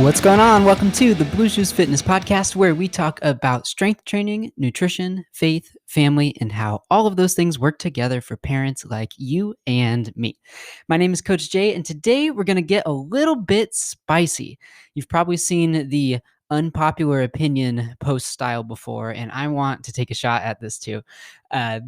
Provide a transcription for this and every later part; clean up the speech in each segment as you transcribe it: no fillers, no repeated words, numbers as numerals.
What's going on? Welcome to the Blue Shoes Fitness Podcast, where we talk about strength training, nutrition, faith, family, and how all of those things work together for parents like you and me. My name is Coach Jay, and today we're going to get a little bit spicy. You've probably seen the unpopular opinion post style before, and I want to take a shot at this too.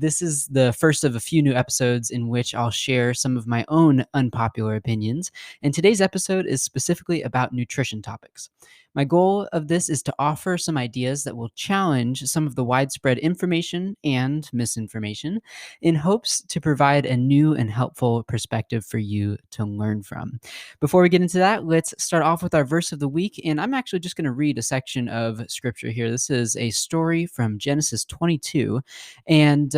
This is the first of a few new episodes in which I'll share some of my own unpopular opinions, and today's episode is specifically about nutrition topics. My goal of this is to offer some ideas that will challenge some of the widespread information and misinformation in hopes to provide a new and helpful perspective for you to learn from. Before we get into that, let's start off with our verse of the week, and I'm actually just going to read a section of scripture here. This is a story from Genesis 22, and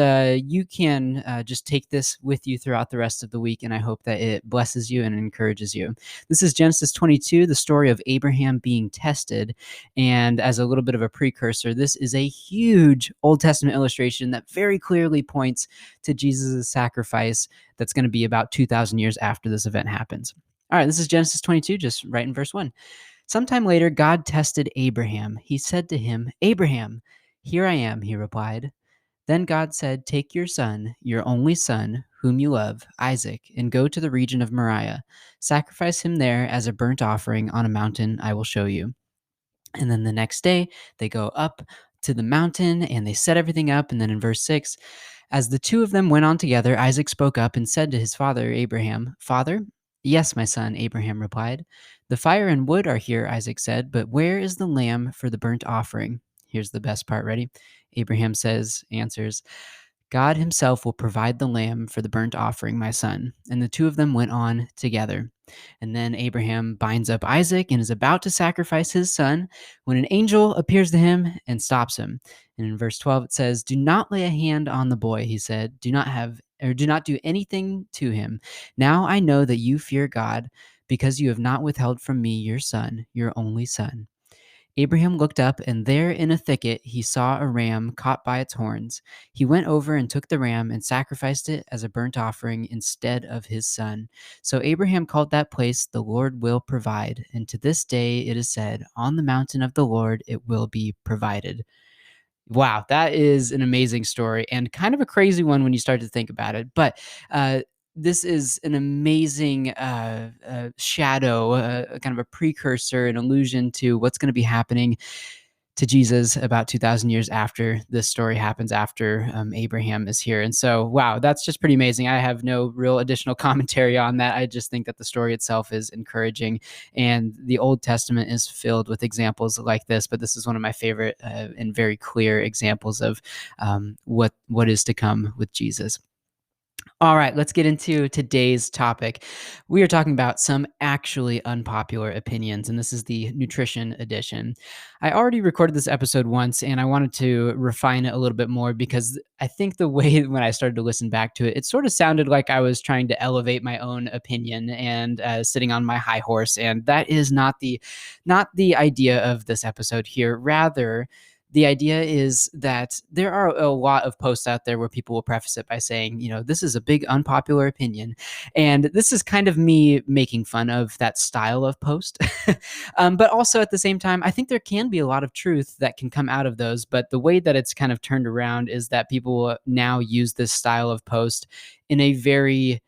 you can just take this with you throughout the rest of the week, and I hope that it blesses you and encourages you. This is Genesis 22, the story of Abraham being tested. And as a little bit of a precursor, this is a huge Old Testament illustration that very clearly points to Jesus' sacrifice that's going to be about 2,000 years after this event happens. All right, this is Genesis 22, just right in verse 1. Sometime later, God tested Abraham. He said to him, "Abraham." "Here I am," he replied. Then God said, "Take your son, your only son, whom you love, Isaac, and go to the region of Moriah. Sacrifice him there as a burnt offering on a mountain I will show you." And then the next day, they go up to the mountain and they set everything up. And then in verse 6, as the two of them went on together, Isaac spoke up and said to his father, Abraham, "Father?" "Yes, my son," Abraham replied. "The fire and wood are here," Isaac said, "but where is the lamb for the burnt offering?" Here's the best part. Ready? Abraham answers, "God himself will provide the lamb for the burnt offering, my son." And the two of them went on together. And then Abraham binds up Isaac and is about to sacrifice his son when an angel appears to him and stops him. And in verse 12 it says, "Do not lay a hand on the boy," he said. Do not do anything to him. Now I know that you fear God, because you have not withheld from me your son, your only son." Abraham looked up, and there in a thicket he saw a ram caught by its horns. He went over and took the ram and sacrificed it as a burnt offering instead of his son. So Abraham called that place, "The Lord will provide." And to this day it is said, "On the mountain of the Lord it will be provided." Wow, that is an amazing story and kind of a crazy one when you start to think about it. But this is an amazing shadow, kind of a precursor, an allusion to what's going to be happening to Jesus about 2,000 years after this story happens, after Abraham is here. And so, wow, that's just pretty amazing. I have no real additional commentary on that. I just think that the story itself is encouraging, and the Old Testament is filled with examples like this, but this is one of my favorite and very clear examples of what is to come with Jesus. All right, let's get into today's topic. We are talking about some actually unpopular opinions, and this is the nutrition edition. I already recorded this episode once, and I wanted to refine it a little bit more because I think the way when I started to listen back to it, it sort of sounded like I was trying to elevate my own opinion and sitting on my high horse, and that is not the idea of this episode here. Rather, the idea is that there are a lot of posts out there where people will preface it by saying, this is a big unpopular opinion. And this is kind of me making fun of that style of post. But also at the same time, I think there can be a lot of truth that can come out of those. But the way that it's kind of turned around is that people now use this style of post in a very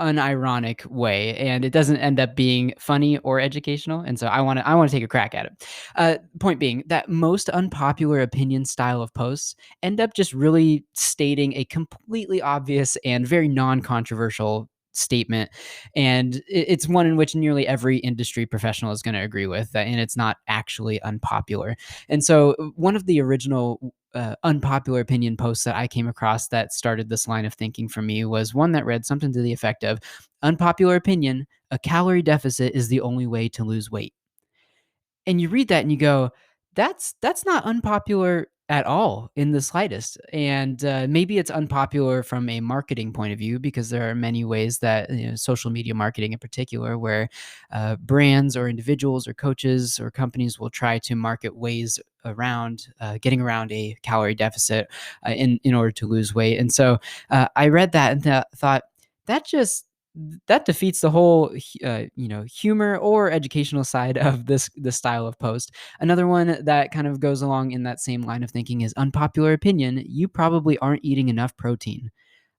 unironic way, and it doesn't end up being funny or educational. And so I want to take a crack at it. Point being that most unpopular opinion style of posts end up just really stating a completely obvious and very non-controversial statement, and it's one in which nearly every industry professional is going to agree with, and it's not actually unpopular. And so one of the original unpopular opinion posts that I came across that started this line of thinking for me was one that read something to the effect of, "Unpopular opinion, a calorie deficit is the only way to lose weight." And you read that and you go, that's not unpopular at all in the slightest. And maybe it's unpopular from a marketing point of view, because there are many ways that, social media marketing in particular, where brands or individuals or coaches or companies will try to market ways around getting around a calorie deficit in order to lose weight. And so I read that and thought, that just that defeats the whole humor or educational side of this style of post. Another one that kind of goes along in that same line of thinking is unpopular opinion: you probably aren't eating enough protein.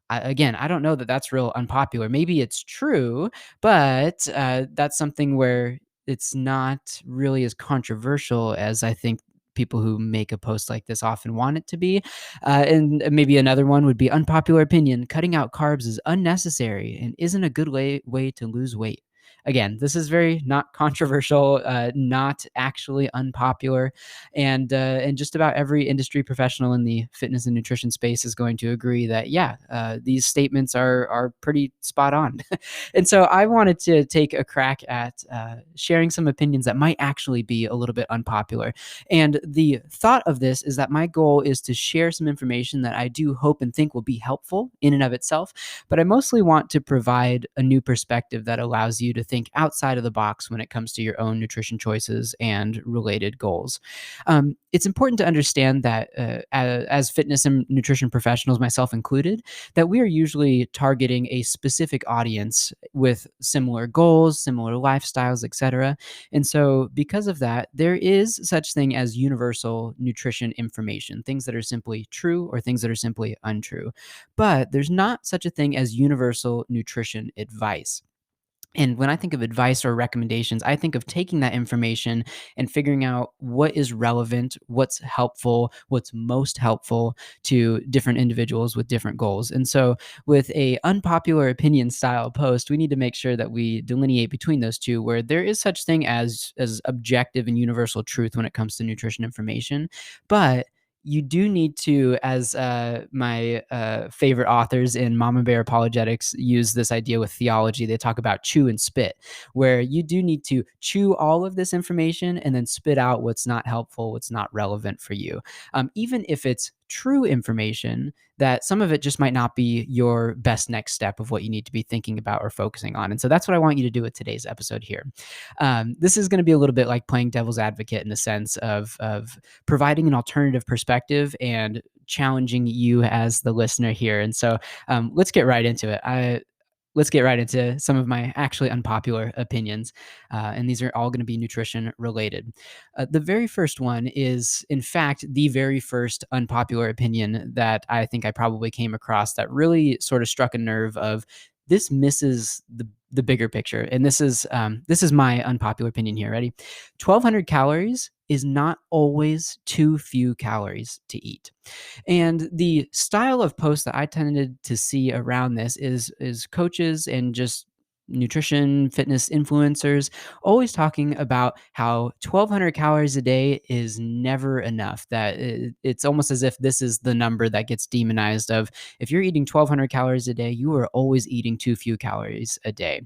Again, I don't know that that's real unpopular. Maybe it's true, but that's something where it's not really as controversial as I think people who make a post like this often want it to be. And maybe another one would be unpopular opinion: cutting out carbs is unnecessary and isn't a good way to lose weight. Again, this is very not controversial, not actually unpopular, and just about every industry professional in the fitness and nutrition space is going to agree that yeah, these statements are pretty spot on. And so I wanted to take a crack at sharing some opinions that might actually be a little bit unpopular. And the thought of this is that my goal is to share some information that I do hope and think will be helpful in and of itself, but I mostly want to provide a new perspective that allows you to think outside of the box when it comes to your own nutrition choices and related goals. It's important to understand that as fitness and nutrition professionals, myself included, that we are usually targeting a specific audience with similar goals, similar lifestyles, etc. And so, because of that, there is such thing as universal nutrition information, things that are simply true or things that are simply untrue. But there's not such a thing as universal nutrition advice. And when I think of advice or recommendations, I think of taking that information and figuring out what is relevant, what's helpful, what's most helpful to different individuals with different goals. And so with a unpopular opinion style post, we need to make sure that we delineate between those two, where there is such thing as objective and universal truth when it comes to nutrition information. But you do need to, as my favorite authors in Mama Bear Apologetics use this idea with theology. They talk about chew and spit, where you do need to chew all of this information and then spit out what's not helpful, what's not relevant for you. Even if it's true information, that some of it just might not be your best next step of what you need to be thinking about or focusing on. And so that's what I want you to do with today's episode here. This is going to be a little bit like playing devil's advocate in the sense of providing an alternative perspective and challenging you as the listener here. And so let's get right into it. Let's get right into some of my actually unpopular opinions. And these are all going to be nutrition related. The very first one is, in fact, the very first unpopular opinion that I think I probably came across that really sort of struck a nerve of this misses the bigger picture. And this is my unpopular opinion here. Ready? 1,200 calories is not always too few calories to eat. And the style of post that I tended to see around this is coaches and just nutrition fitness influencers always talking about how 1,200 calories a day is never enough, that it's almost as if this is the number that gets demonized of, if you're eating 1,200 calories a day, you are always eating too few calories a day.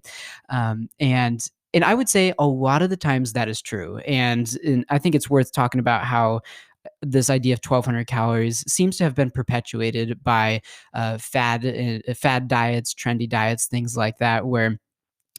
And I would say a lot of the times that is true. And I think it's worth talking about how this idea of 1,200 calories seems to have been perpetuated by fad diets, trendy diets, things like that, where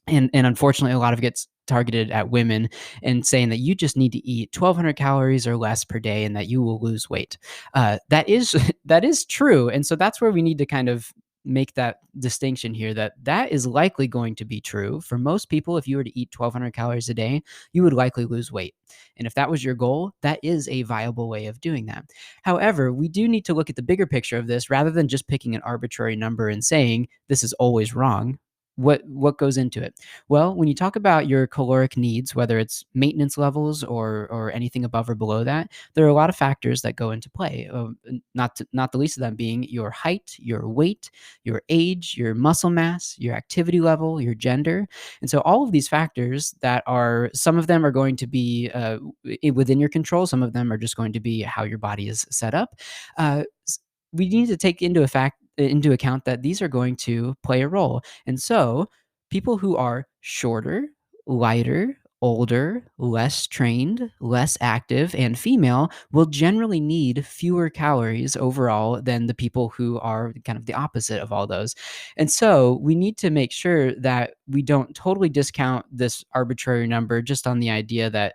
and unfortunately a lot of it gets targeted at women and saying that you just need to eat 1,200 calories or less per day and that you will lose weight. That is that is true, and so that's where we need to kind of make that distinction here, that that is likely going to be true for most people. If you were to eat 1,200 calories a day, you would likely lose weight, and if that was your goal, that is a viable way of doing that. However, we do need to look at the bigger picture of this rather than just picking an arbitrary number and saying this is always wrong. What goes into it? Well, when you talk about your caloric needs, whether it's maintenance levels or anything above or below that, there are a lot of factors that go into play. Not the least of them being your height, your weight, your age, your muscle mass, your activity level, your gender, and so all of these factors that are, some of them are going to be within your control. Some of them are just going to be how your body is set up. Uh, we need to take into account that these are going to play a role. And so people who are shorter, lighter, older, less trained, less active, and female will generally need fewer calories overall than the people who are kind of the opposite of all those. And so we need to make sure that we don't totally discount this arbitrary number just on the idea that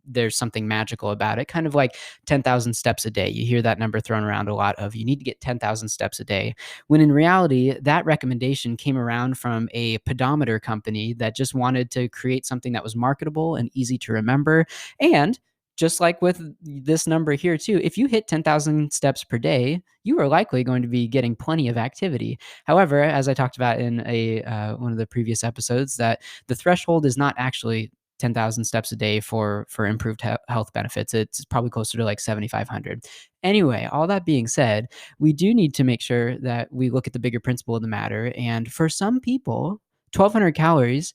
there's something magical about it, kind of like 10,000 steps a day. You hear that number thrown around a lot of you need to get 10,000 steps a day, when in reality, that recommendation came around from a pedometer company that just wanted to create something that was marketable and easy to remember. And just like with this number here, too, if you hit 10,000 steps per day, you are likely going to be getting plenty of activity. However, as I talked about in one of the previous episodes, that the threshold is not actually 10,000 steps a day for improved health benefits. It's probably closer to like 7,500. Anyway, all that being said, we do need to make sure that we look at the bigger principle of the matter. And for some people, 1,200 calories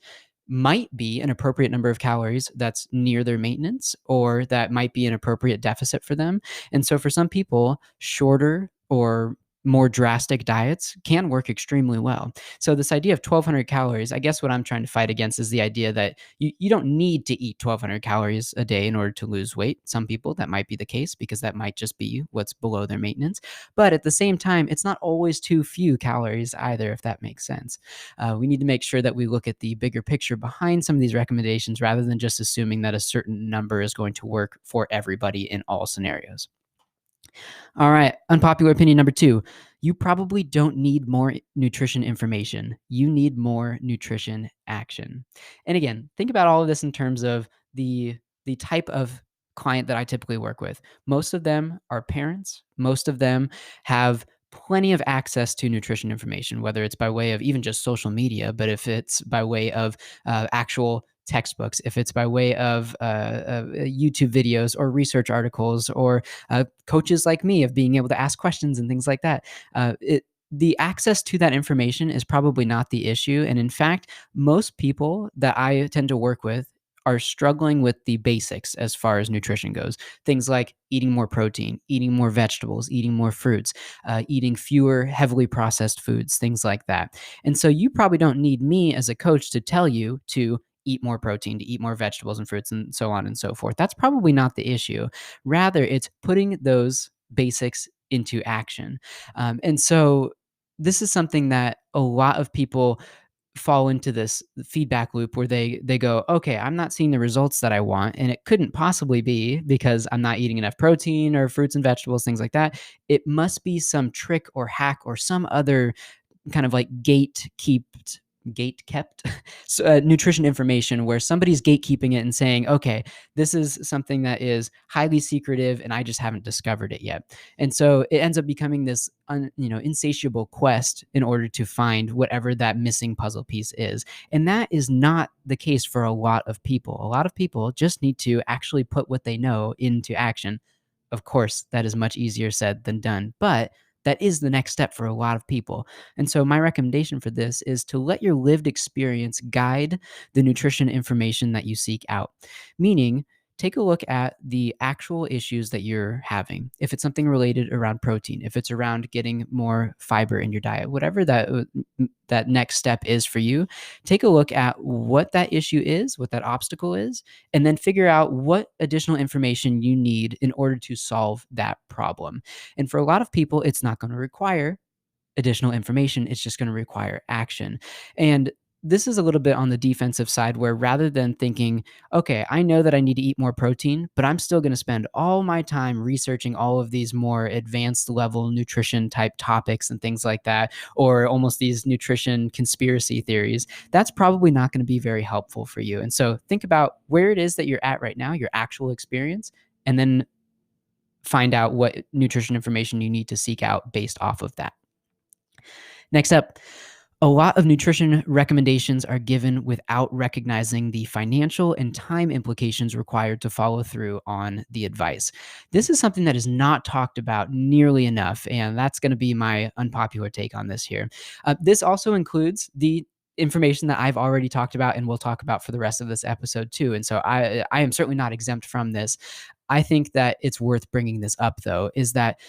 might be an appropriate number of calories that's near their maintenance, or that might be an appropriate deficit for them. And so for some people, shorter or more drastic diets can work extremely well. So this idea of 1,200 calories, I guess what I'm trying to fight against is the idea that you don't need to eat 1,200 calories a day in order to lose weight. Some people, that might be the case because that might just be what's below their maintenance. But at the same time, it's not always too few calories either, if that makes sense. We need to make sure that we look at the bigger picture behind some of these recommendations rather than just assuming that a certain number is going to work for everybody in all scenarios. All right, unpopular opinion number 2. You probably don't need more nutrition information. You need more nutrition action. And again, think about all of this in terms of the type of client that I typically work with. Most of them are parents. Most of them have plenty of access to nutrition information, whether it's by way of even just social media, but if it's by way of actual textbooks, if it's by way of YouTube videos or research articles, or coaches like me of being able to ask questions and things like that. The access to that information is probably not the issue. And in fact, most people that I tend to work with are struggling with the basics as far as nutrition goes. Things like eating more protein, eating more vegetables, eating more fruits, eating fewer heavily processed foods, things like that. And so you probably don't need me as a coach to tell you to eat more protein, to eat more vegetables and fruits, and so on and so forth. That's probably not the issue. Rather, it's putting those basics into action. And so this is something that a lot of people fall into this feedback loop where they go, okay, I'm not seeing the results that I want, and it couldn't possibly be because I'm not eating enough protein or fruits and vegetables, things like that. It must be some trick or hack or some other kind of like gate kept so, nutrition information where somebody's gatekeeping it and saying, okay, this is something that is highly secretive and I just haven't discovered it yet. And so it ends up becoming this insatiable quest in order to find whatever that missing puzzle piece is. And that is not the case for a lot of people. A lot of people just need to actually put what they know into action. Of course, that is much easier said than done, but that is the next step for a lot of people. And so, my recommendation for this is to let your lived experience guide the nutrition information that you seek out. Meaning, take a look at the actual issues that you're having. If it's something related around protein, if it's around getting more fiber in your diet, whatever that next step is for you, take a look at what that issue is, what that obstacle is, and then figure out what additional information you need in order to solve that problem. And for a lot of people, it's not going to require additional information. It's just going to require action. And this is a little bit on the defensive side where rather than thinking, okay, I know that I need to eat more protein, but I'm still going to spend all my time researching all of these more advanced level nutrition type topics and things like that, or almost these nutrition conspiracy theories, that's probably not going to be very helpful for you. And so think about where it is that you're at right now, your actual experience, and then find out what nutrition information you need to seek out based off of that. Next up, a lot of nutrition recommendations are given without recognizing the financial and time implications required to follow through on the advice. This is something that is not talked about nearly enough, and that's going to be my unpopular take on this here. This also includes the information that I've already talked about and we'll talk about for the rest of this episode too. And so I am certainly not exempt from this. I think that it's worth bringing this up though, is that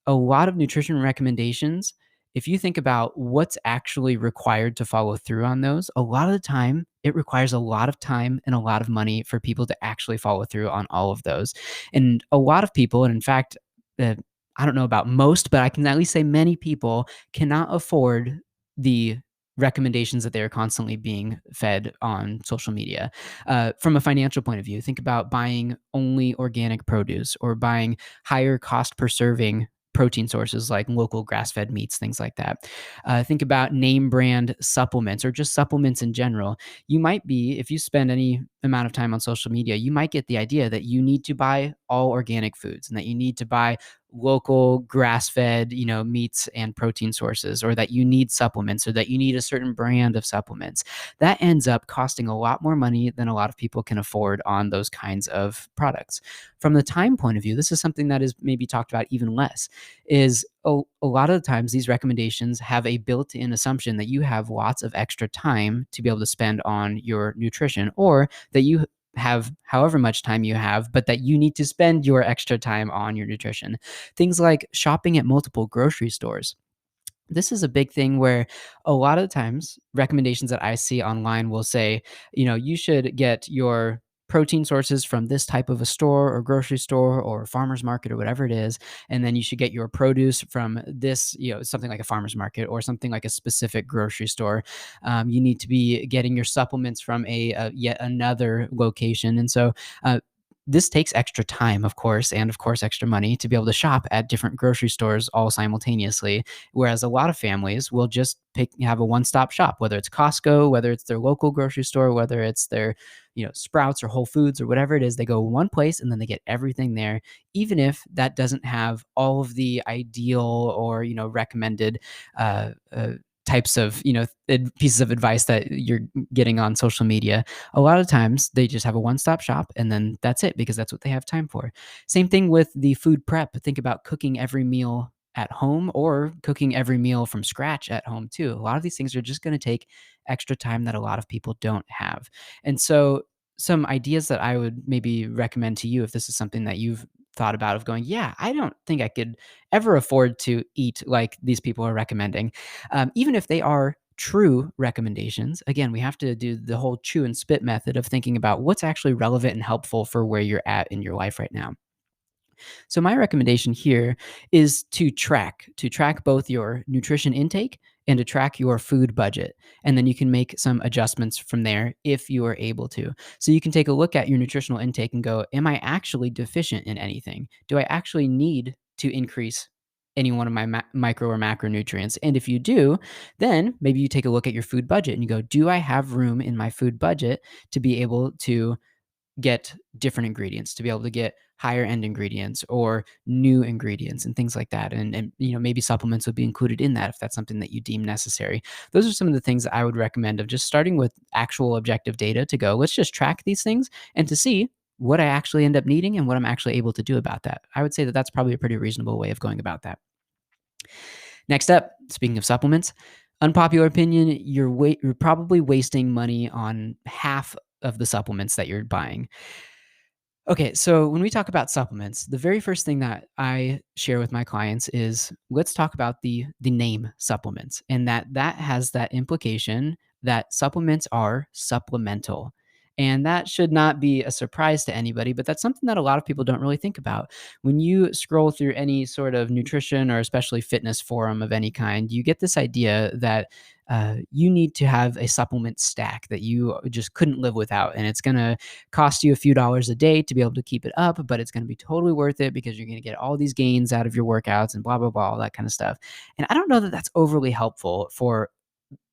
a lot of nutrition recommendations if you think about what's actually required to follow through on those, a lot of the time it requires a lot of time and a lot of money for people to actually follow through on all of those. And a lot of people, and in fact, uh, I don't know about most, but I can at least say many people cannot afford the recommendations that they are constantly being fed on social media. From a financial point of view, think about buying only organic produce or buying higher cost per serving protein sources like local grass-fed meats, things like that. Think about name brand supplements or just supplements in general. You might be, if you spend any amount of time on social media, you might get the idea that you need to buy all organic foods and that you need to buy local grass-fed, meats and protein sources, or that you need supplements or that you need a certain brand of supplements. That ends up costing a lot more money than a lot of people can afford on those kinds of products. From the time point of view, this is something that is maybe talked about even less, is a lot of the times these recommendations have a built-in assumption that you have lots of extra time to be able to spend on your nutrition, or that you have however much time you have, but that you need to spend your extra time on your nutrition. Things like shopping at multiple grocery stores. This is a big thing where a lot of the times recommendations that I see online will say, you should get your protein sources from this type of a store or grocery store or farmer's market or whatever it is. And then you should get your produce from this, something like a farmer's market or something like a specific grocery store. You need to be getting your supplements from a yet another location. And so, this takes extra time, of course, and of course, extra money to be able to shop at different grocery stores all simultaneously. Whereas a lot of families will just have a one-stop shop, whether it's Costco, whether it's their local grocery store, whether it's their, Sprouts or Whole Foods or whatever it is. They go one place and then they get everything there, even if that doesn't have all of the ideal or recommended types of pieces of advice that you're getting on social media. A lot of times they just have a one-stop shop and then that's it, because that's what they have time for. Same thing with the food prep. Think about cooking every meal at home or cooking every meal from scratch at home too. A lot of these things are just going to take extra time that a lot of people don't have. And so some ideas that I would maybe recommend to you, if this is something that you've thought about, of going, yeah, I don't think I could ever afford to eat like these people are recommending, even if they are true recommendations. Again, we have to do the whole chew and spit method of thinking about what's actually relevant and helpful for where you're at in your life right now. So my recommendation here is to track both your nutrition intake and to track your food budget. And then you can make some adjustments from there if you are able to. So you can take a look at your nutritional intake and go, am I actually deficient in anything? Do I actually need to increase any one of my micro or macronutrients? And if you do, then maybe you take a look at your food budget and you go, do I have room in my food budget to be able to get different ingredients, to be able to get higher end ingredients or new ingredients and things like that? And maybe supplements would be included in that if that's something that you deem necessary. Those are some of the things that I would recommend, of just starting with actual objective data to go, let's just track these things and to see what I actually end up needing and what I'm actually able to do about that. I would say that that's probably a pretty reasonable way of going about that. Next up, speaking of supplements, unpopular opinion, you're probably wasting money on half of the supplements that you're buying. Okay, so when we talk about supplements, the very first thing that I share with my clients is, let's talk about the name supplements, and that has that implication that supplements are supplemental. And that should not be a surprise to anybody, but that's something that a lot of people don't really think about. When you scroll through any sort of nutrition or especially fitness forum of any kind, you get this idea that you need to have a supplement stack that you just couldn't live without. And it's going to cost you a few dollars a day to be able to keep it up, but it's going to be totally worth it because you're going to get all these gains out of your workouts and blah, blah, blah, all that kind of stuff. And I don't know that that's overly helpful for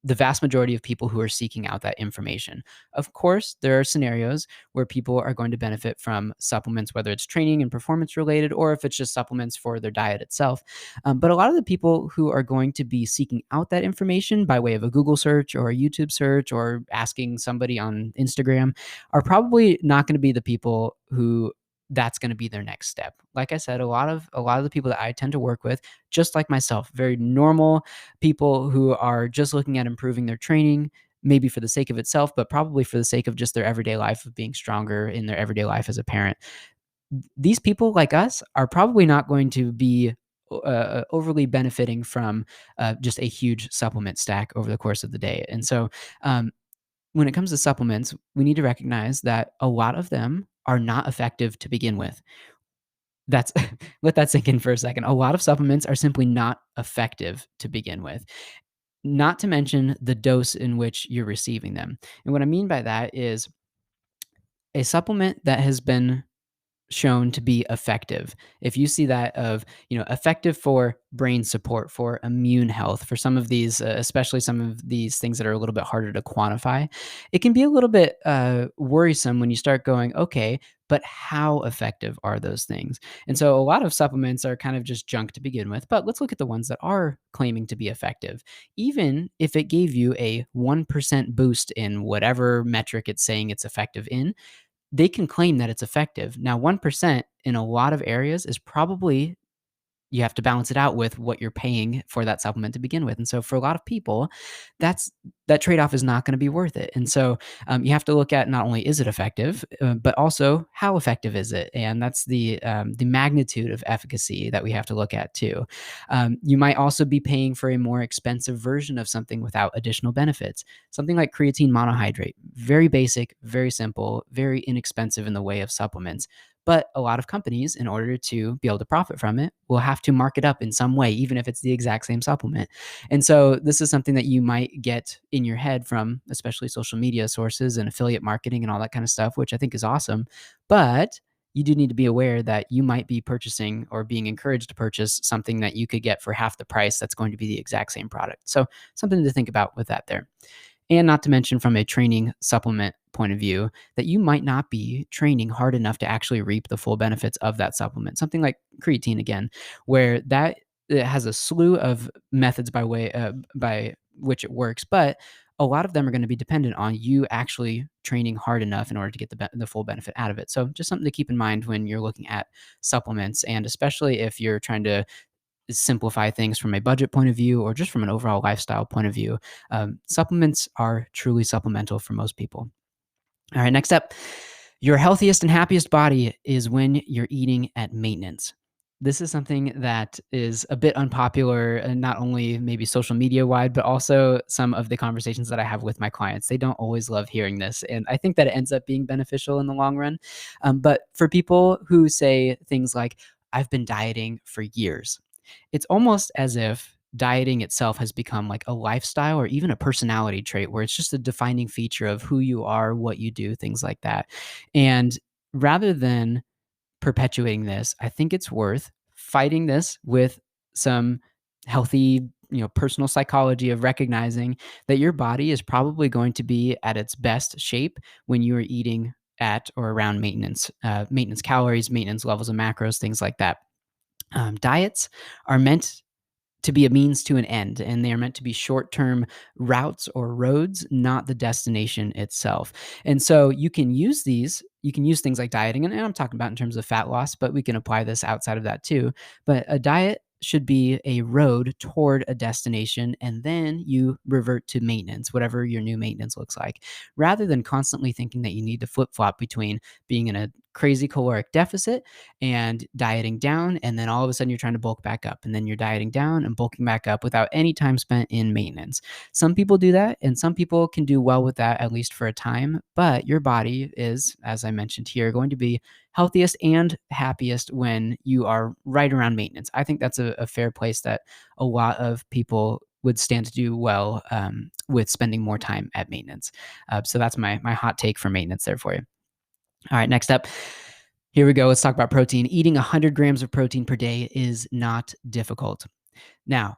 the vast majority of people who are seeking out that information. Of course, there are scenarios where people are going to benefit from supplements, whether it's training and performance related, or if it's just supplements for their diet itself. But a lot of the people who are going to be seeking out that information by way of a Google search or a YouTube search or asking somebody on Instagram are probably not going to be the people who that's going to be their next step. Like I said, a lot of the people that I tend to work with, just like myself, very normal people who are just looking at improving their training, maybe for the sake of itself, but probably for the sake of just their everyday life, of being stronger in their everyday life as a parent. These people like us are probably not going to be overly benefiting from just a huge supplement stack over the course of the day. And so, when it comes to supplements, we need to recognize that a lot of them are not effective to begin with. That's let that sink in for a second. A lot of supplements are simply not effective to begin with, not to mention the dose in which you're receiving them. And what I mean by that is a supplement that has been shown to be effective. If you see that of, effective for brain support, for immune health, for some of these, especially some of these things that are a little bit harder to quantify, it can be a little bit worrisome when you start going, okay, but how effective are those things? And so a lot of supplements are kind of just junk to begin with, but let's look at the ones that are claiming to be effective. Even if it gave you a 1% boost in whatever metric it's saying it's effective in, they can claim that it's effective. Now, 1% in a lot of areas is probably, you have to balance it out with what you're paying for that supplement to begin with. And so for a lot of people, that trade-off is not going to be worth it. And so you have to look at, not only is it effective, but also how effective is it? And that's the magnitude of efficacy that we have to look at too. You might also be paying for a more expensive version of something without additional benefits. Something like creatine monohydrate, very basic, very simple, very inexpensive in the way of supplements. But a lot of companies, in order to be able to profit from it, will have to mark it up in some way, even if it's the exact same supplement. And so this is something that you might get in your head from especially social media sources and affiliate marketing and all that kind of stuff, which I think is awesome. But you do need to be aware that you might be purchasing or being encouraged to purchase something that you could get for half the price that's going to be the exact same product. So something to think about with that there. And not to mention, from a training supplement point of view, that you might not be training hard enough to actually reap the full benefits of that supplement. Something like creatine, again, where that it has a slew of methods by which it works, but a lot of them are going to be dependent on you actually training hard enough in order to get the full benefit out of it. So just something to keep in mind when you're looking at supplements, and especially if you're trying to simplify things from a budget point of view or just from an overall lifestyle point of view. Supplements are truly supplemental for most people. All right, next up, your healthiest and happiest body is when you're eating at maintenance. This is something that is a bit unpopular, and not only maybe social media wide, but also some of the conversations that I have with my clients. They don't always love hearing this. And I think that it ends up being beneficial in the long run. But for people who say things like, I've been dieting for years, it's almost as if dieting itself has become like a lifestyle or even a personality trait where it's just a defining feature of who you are, what you do, things like that. And rather than perpetuating this, I think it's worth fighting this with some healthy, personal psychology of recognizing that your body is probably going to be at its best shape when you are eating at or around maintenance calories, maintenance levels of macros, things like that. Diets are meant to be a means to an end, and they are meant to be short-term routes or roads, not the destination itself. And so you can use things like dieting, and I'm talking about in terms of fat loss, but we can apply this outside of that too. But a diet should be a road toward a destination, and then you revert to maintenance, whatever your new maintenance looks like, rather than constantly thinking that you need to flip-flop between being in a crazy caloric deficit and dieting down, and then all of a sudden you're trying to bulk back up, and then you're dieting down and bulking back up without any time spent in maintenance. Some people do that, and some people can do well with that, at least for a time, but your body is, as I mentioned here, going to be healthiest and happiest when you are right around maintenance. I think that's a fair place that a lot of people would stand to do well with spending more time at maintenance. So that's my hot take for maintenance there for you. All right, next up, here we go. Let's talk about protein. Eating 100 grams of protein per day is not difficult. Now,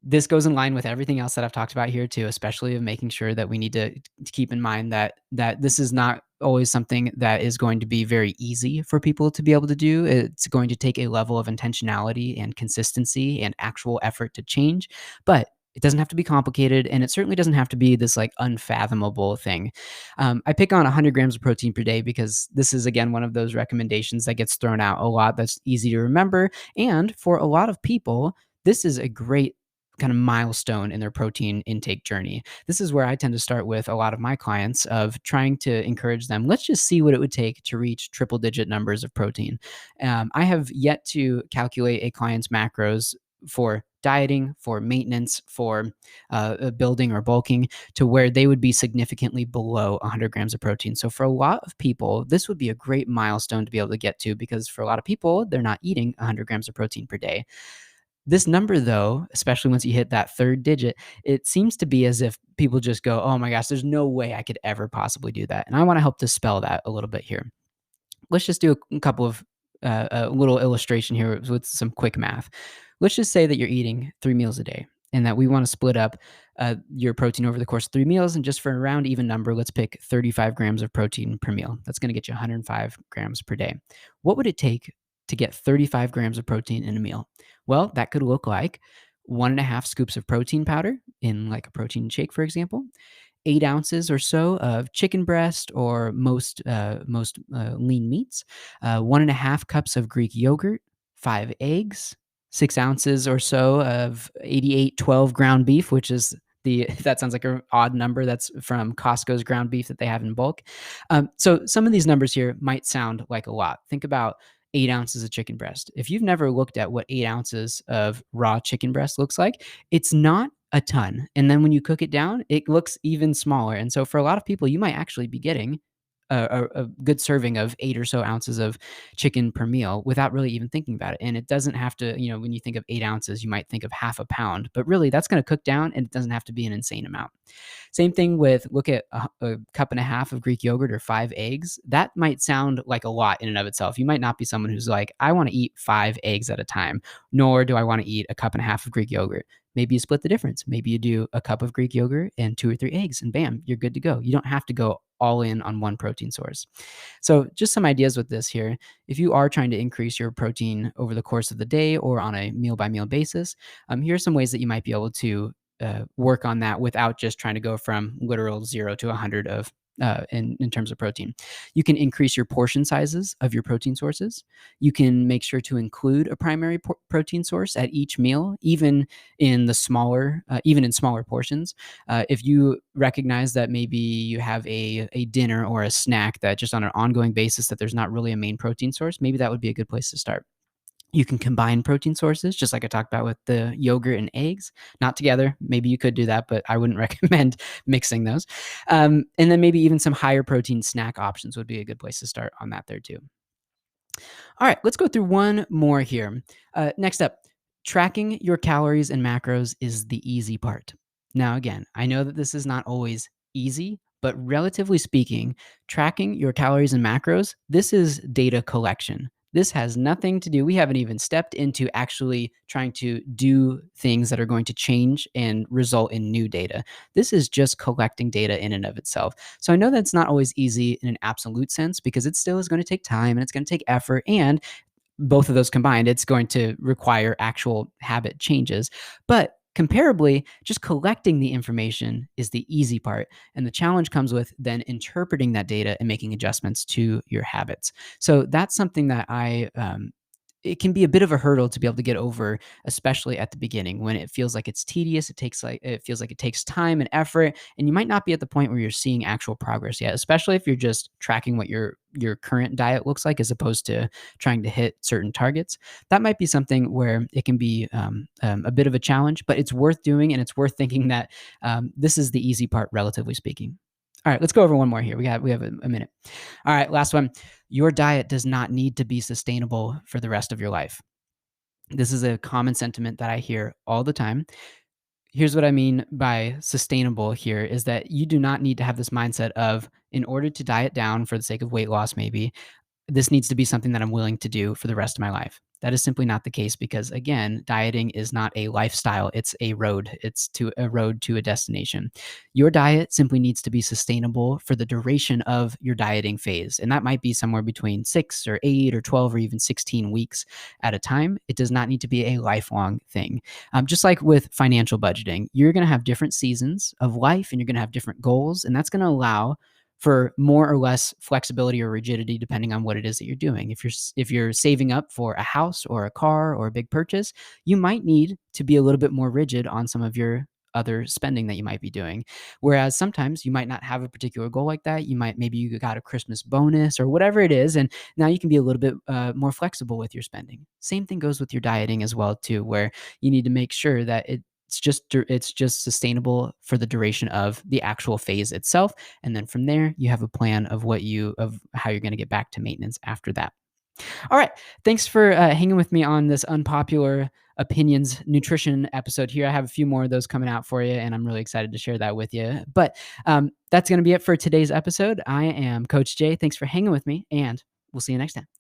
this goes in line with everything else that I've talked about here too, especially of making sure that we need to keep in mind that this is not always something that is going to be very easy for people to be able to do. It's going to take a level of intentionality and consistency and actual effort to change, but it doesn't have to be complicated, and it certainly doesn't have to be this like unfathomable thing. I pick on 100 grams of protein per day because this is, again, one of those recommendations that gets thrown out a lot that's easy to remember. And for a lot of people, this is a great kind of milestone in their protein intake journey. This is where I tend to start with a lot of my clients of trying to encourage them. Let's just see what it would take to reach triple digit numbers of protein. I have yet to calculate a client's macros for dieting, for maintenance, for building or bulking to where they would be significantly below 100 grams of protein. So for a lot of people, this would be a great milestone to be able to get to, because for a lot of people, they're not eating 100 grams of protein per day. This number, though, especially once you hit that third digit, it seems to be as if people just go, oh my gosh, there's no way I could ever possibly do that. And I want to help dispel that a little bit here. Let's just do a couple of a little illustration here with some quick math. Let's just say that you're eating 3 meals a day and that we want to split up your protein over the course of 3 meals. And just for a round even number, let's pick 35 grams of protein per meal. That's going to get you 105 grams per day. What would it take to get 35 grams of protein in a meal? Well, that could look like 1.5 scoops of protein powder in like a protein shake, for example, 8 ounces or so of chicken breast or most lean meats, 1.5 cups of Greek yogurt, 5 eggs, 6 ounces or so of 8812 ground beef, which is that sounds like an odd number. That's from Costco's ground beef that they have in bulk. So some of these numbers here might sound like a lot. Think about 8 ounces of chicken breast. If you've never looked at what 8 ounces of raw chicken breast looks like, it's not a ton. And then when you cook it down, it looks even smaller. And so for a lot of people, you might actually be getting a good serving of 8 or so ounces of chicken per meal without really even thinking about it. And it doesn't have to, when you think of 8 ounces, you might think of half a pound, but really that's going to cook down and it doesn't have to be an insane amount. Same thing with look at a cup and a half of Greek yogurt or 5 eggs. That might sound like a lot in and of itself. You might not be someone who's like, I want to eat 5 eggs at a time, nor do I want to eat a cup and a half of Greek yogurt. Maybe you split the difference. Maybe you do a cup of Greek yogurt and 2 or 3 eggs, and bam, you're good to go. You don't have to go all in on one protein source. So just some ideas with this here. If you are trying to increase your protein over the course of the day or on a meal by meal basis, here are some ways that you might be able to work on that without just trying to go from literal 0 to 100 of in terms of protein. You can increase your portion sizes of your protein sources. You can make sure to include a primary protein source at each meal, even in smaller portions. If you recognize that maybe you have a dinner or a snack that just on an ongoing basis that there's not really a main protein source, maybe that would be a good place to start. You can combine protein sources, just like I talked about with the yogurt and eggs, not together. Maybe you could do that, but I wouldn't recommend mixing those. And then maybe even some higher protein snack options would be a good place to start on that there too. All right, let's go through one more here. Next up, tracking your calories and macros is the easy part. Now, again, I know that this is not always easy, but relatively speaking, tracking your calories and macros, this is data collection. This has nothing to do, we haven't even stepped into actually trying to do things that are going to change and result in new data. This is just collecting data in and of itself. So I know that's not always easy in an absolute sense because it still is going to take time and it's going to take effort, and both of those combined, it's going to require actual habit changes. But comparably, just collecting the information is the easy part. And the challenge comes with then interpreting that data and making adjustments to your habits. So that's something that it can be a bit of a hurdle to be able to get over, especially at the beginning when it feels like it's tedious. It feels like it takes time and effort, and you might not be at the point where you're seeing actual progress yet, especially if you're just tracking what your current diet looks like as opposed to trying to hit certain targets. That might be something where it can be a bit of a challenge, but it's worth doing, and it's worth thinking that this is the easy part, relatively speaking. All right, let's go over one more here. We have a minute. All right, last one. Your diet does not need to be sustainable for the rest of your life. This is a common sentiment that I hear all the time. Here's what I mean by sustainable here is that you do not need to have this mindset of, in order to diet down for the sake of weight loss, maybe, this needs to be something that I'm willing to do for the rest of my life. That is simply not the case because, again, dieting is not a lifestyle. It's a road. It's a road to a destination. Your diet simply needs to be sustainable for the duration of your dieting phase. And that might be somewhere between 6 or 8 or 12 or even 16 weeks at a time. It does not need to be a lifelong thing. Just like with financial budgeting, you're going to have different seasons of life and you're going to have different goals. And that's going to allow for more or less flexibility or rigidity depending on what it is that you're doing. If you're saving up for a house or a car or a big purchase, you might need to be a little bit more rigid on some of your other spending that you might be doing. Whereas sometimes you might not have a particular goal like that. Maybe you got a Christmas bonus or whatever it is, and now you can be a little bit more flexible with your spending. Same thing goes with your dieting as well too, where you need to make sure that it's just sustainable for the duration of the actual phase itself, and then from there you have a plan of how you're going to get back to maintenance after that. All right. Thanks for hanging with me on this unpopular opinions nutrition episode here. I have a few more of those coming out for you, and I'm really excited to share that with you. But that's going to be it for today's episode. I am Coach Jay. Thanks for hanging with me, and we'll see you next time.